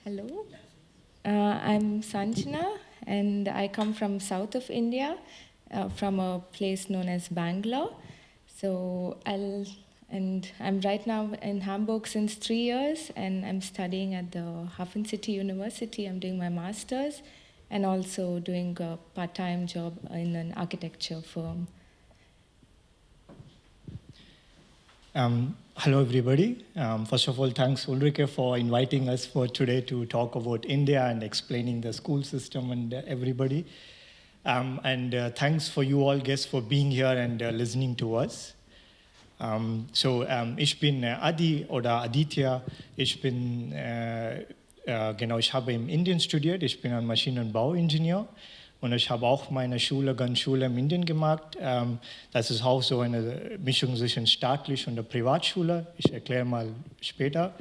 Hello, I'm Sanjana, and I come from south of India, from a place known as Bangalore. I'm right now in Hamburg since 3 years, and I'm studying at the Hafen City University. I'm doing my master's, and also doing a part-time job in an architecture firm. Hello, everybody. First of all, thanks, Ulrike, for inviting us for today to talk about India and explaining the school system and everybody. Thanks for you all guests for being here and listening to us. Ich bin Adi oder Aditya. Ich habe in Indien studiert. Ich bin ein Maschinenbauingenieur. Und ich habe auch meine Grundschule in Indien gemacht. Das ist auch so eine Mischung zwischen staatlich und der Privatschule. Ich erkläre mal später.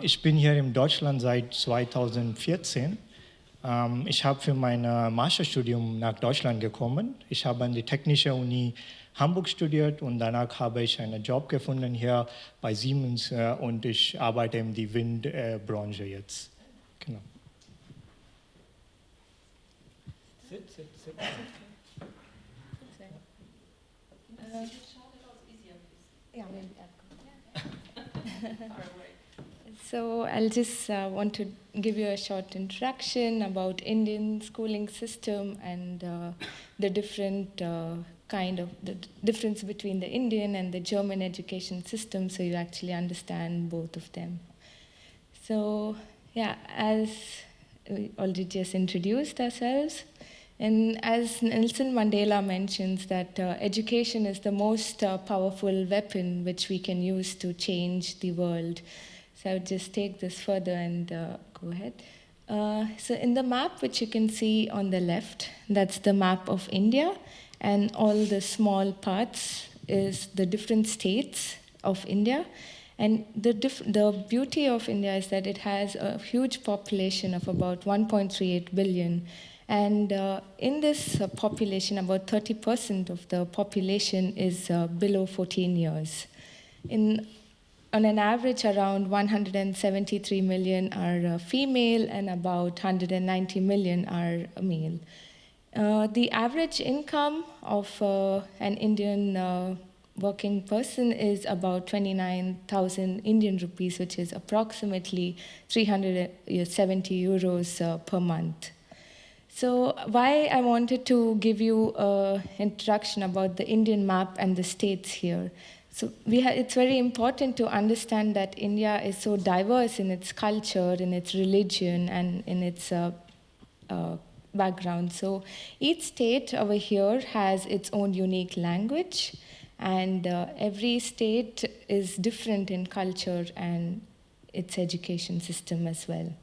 Ich bin hier in Deutschland seit 2014. Ich habe für mein Masterstudium nach Deutschland gekommen. Ich habe an die Technische Uni Hamburg studiert und danach habe ich einen Job gefunden hier bei Siemens und ich arbeite in die Windbranche jetzt. Genau. Sit. So I'll just want to give you a short introduction about Indian schooling system and the different the difference between the Indian and the German education system, so you actually understand both of them. So yeah, as we already just introduced ourselves, and as Nelson Mandela mentions that education is the most powerful weapon which we can use to change the world. So I would just take this further and go ahead. So in the map which you can see on the left, that's the map of India, and all the small parts is the different states of India. And the beauty of India is that it has a huge population of about 1.38 billion. And in this population, about 30% of the population is below 14 years. On an average, around 173 million are female and about 190 million are male. The average income of an Indian working person is about 29,000 Indian rupees, which is approximately 370 euros per month. So why I wanted to give you an introduction about the Indian map and the states here. So it's very important to understand that India is so diverse in its culture, in its religion, and in its background. So each state over here has its own unique language, and every state is different in culture and its education system as well.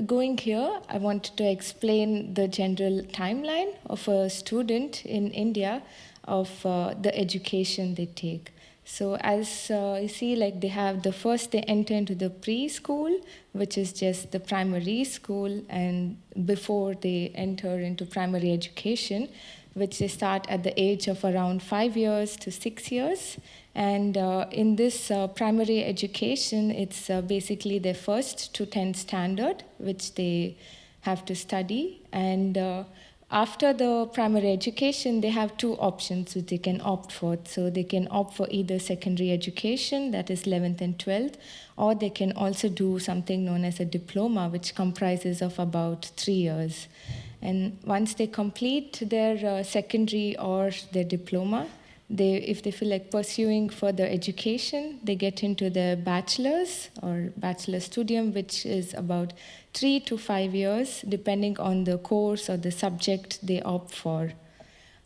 Going here, I wanted to explain the general timeline of a student in India of the education they take. So as you see, like they enter into the preschool, which is just the primary school, and before they enter into primary education, which they start at the age of around 5 years to 6 years. And in this primary education, it's basically their 1st to 10th standard, which they have to study. And after the primary education, they have 2 options which they can opt for. So they can opt for either secondary education, that is 11th and 12th, or they can also do something known as a diploma, which comprises of about 3 years. And once they complete their secondary or their diploma, if they feel like pursuing further education, they get into their bachelor's or bachelor studium, which is about 3 to 5 years, depending on the course or the subject they opt for.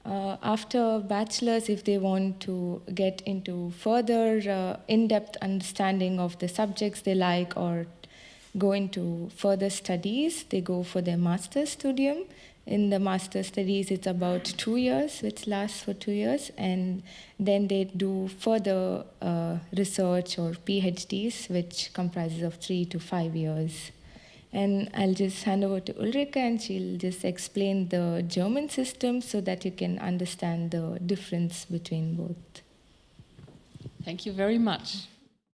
After bachelor's, if they want to get into further in-depth understanding of the subjects they like or go into further studies, they go for their master's studium. In the master's studies, it's about 2 years, which lasts for 2 years, and then they do further research or PhDs, which comprises of 3 to 5 years. And I'll just hand over to Ulrike, and she'll just explain the German system so that you can understand the difference between both. Thank you very much.